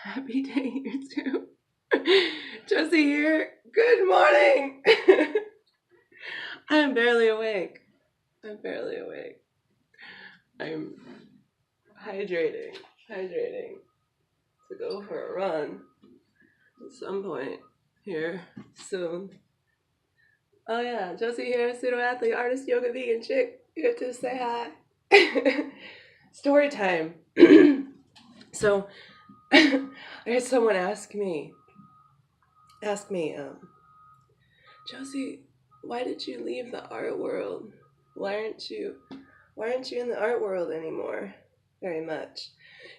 Happy day, you too. Josie here. Good morning. I'm barely awake. I'm barely awake. I'm hydrating. Hydrating to go for a run at some point here soon. Oh yeah, Josie here, pseudo athlete, artist, yoga, vegan chick. Here to say hi. Story time. So I had someone ask me, Josie, why did you leave the art world? Why aren't you in the art world anymore? Very much.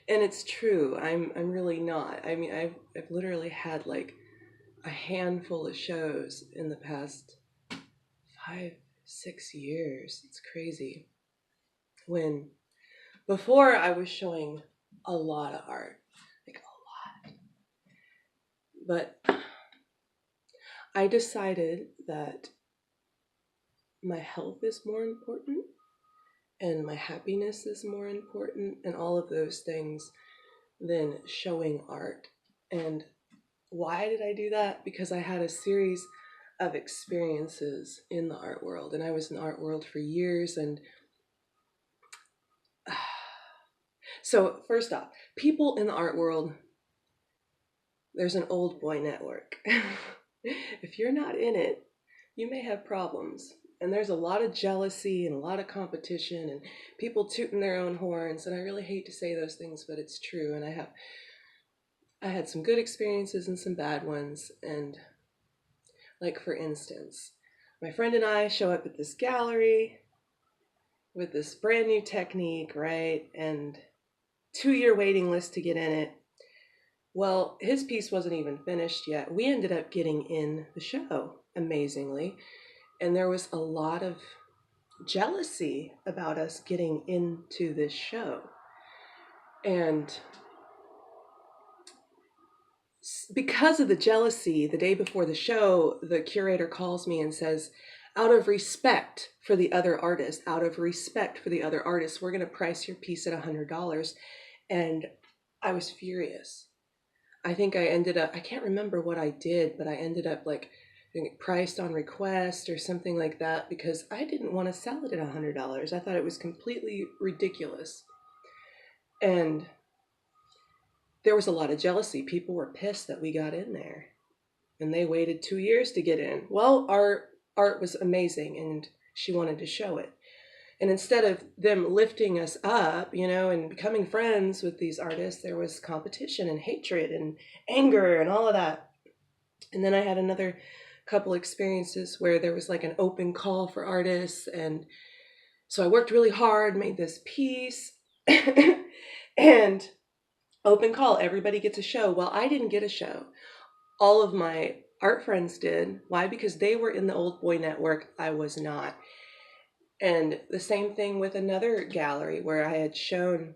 And it's true. I'm really not. I mean, I've literally had like a handful of shows in the past 5, 6 years. It's crazy. When before I was showing a lot of art, like a lot. But I decided that my health is more important and my happiness is more important and all of those things than showing art. And why did I do that? Because I had a series of experiences in the art world, and I was in the art world for years. And so first off, people in the art world, there's an old boy network. If you're not in it, you may have problems. And there's a lot of jealousy and a lot of competition and people tooting their own horns. And I really hate to say those things, but it's true. And I had some good experiences and some bad ones. And like, for instance, my friend and I show up at this gallery with this brand new technique, right? And 2-year waiting list to get in it. Well, his piece wasn't even finished yet. We ended up getting in the show, amazingly. And there was a lot of jealousy about us getting into this show. And because of the jealousy, the day before the show, the curator calls me and says, out of respect for the other artists, we're going to price your piece at $100. And I was furious. I think I can't remember what I did, but I ended up like priced on request or something like that because I didn't want to sell it at $100. I thought it was completely ridiculous. And there was a lot of jealousy. People were pissed that we got in there and they waited 2 years to get in. Well, our art was amazing and she wanted to show it. And instead of them lifting us up, and becoming friends with these artists, there was competition and hatred and anger and all of that. And then I had another couple experiences where there was like an open call for artists. And so I worked really hard, made this piece, and open call, everybody gets a show. Well, I didn't get a show. All of my art friends did. Why? Because they were in the old boy network. I was not. And the same thing with another gallery where I had shown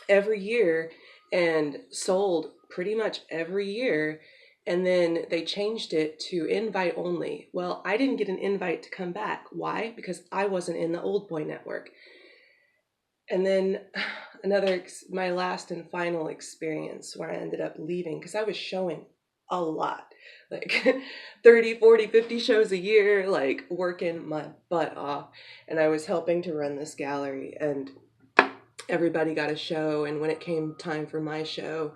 every year and sold pretty much every year. And then they changed it to invite only. Well, I didn't get an invite to come back. Why? Because I wasn't in the old boy network. And then my last and final experience where I ended up leaving because I was showing a lot, like 30, 40, 50 shows a year, like working my butt off. And I was helping to run this gallery and everybody got a show. And when it came time for my show,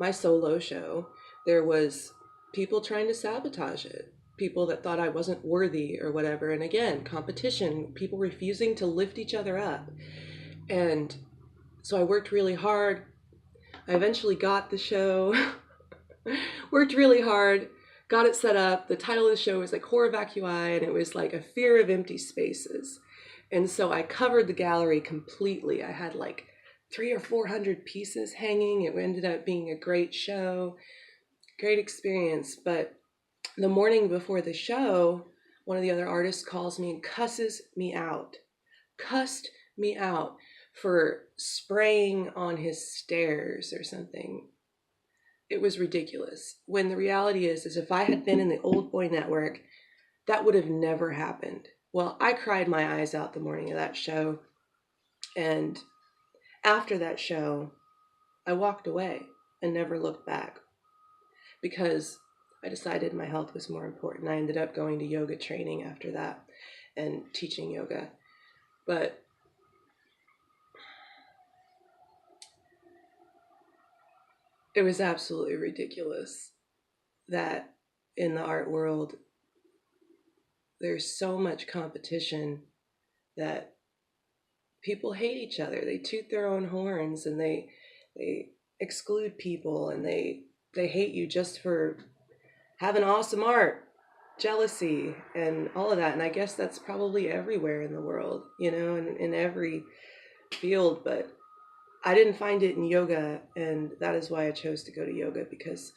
my solo show, there was people trying to sabotage it. People that thought I wasn't worthy or whatever. And again, competition, people refusing to lift each other up. And so I worked really hard. I eventually got the show, worked really hard, got it set up. The title of the show was like Horror Vacui, and it was like a fear of empty spaces. And so I covered the gallery completely. I had like 300 or 400 pieces hanging. It ended up being a great show, great experience. But the morning before the show, one of the other artists calls me and cussed me out for spraying on his stairs or something. It was ridiculous. When the reality is if I had been in the old boy network, that would have never happened. Well, I cried my eyes out the morning of that show. And after that show, I walked away. and never looked back because I decided my health was more important. I ended up going to yoga training after that and teaching yoga. But it was absolutely ridiculous that in the art world, there's so much competition that people hate each other. They toot their own horns and they exclude people and they hate you just for having awesome art, jealousy and all of that. And I guess that's probably everywhere in the world, you know, in every field. But I didn't find it in yoga, and that is why I chose to go to yoga, because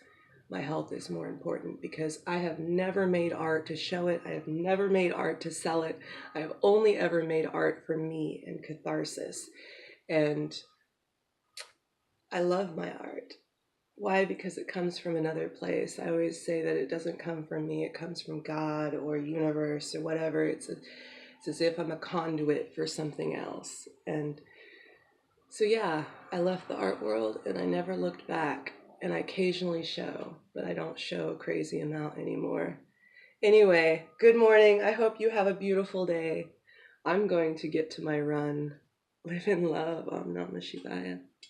my health is more important, because I have never made art to show it. I have never made art to sell it. I have only ever made art for me and catharsis. And I love my art. Why? Because it comes from another place. I always say that it doesn't come from me, it comes from God or universe or whatever. It's as if I'm a conduit for something else. And so yeah, I left the art world and I never looked back. And I occasionally show, but I don't show a crazy amount anymore. Anyway, good morning. I hope you have a beautiful day. I'm going to get to my run. Live in love. Om Namah Shivaya.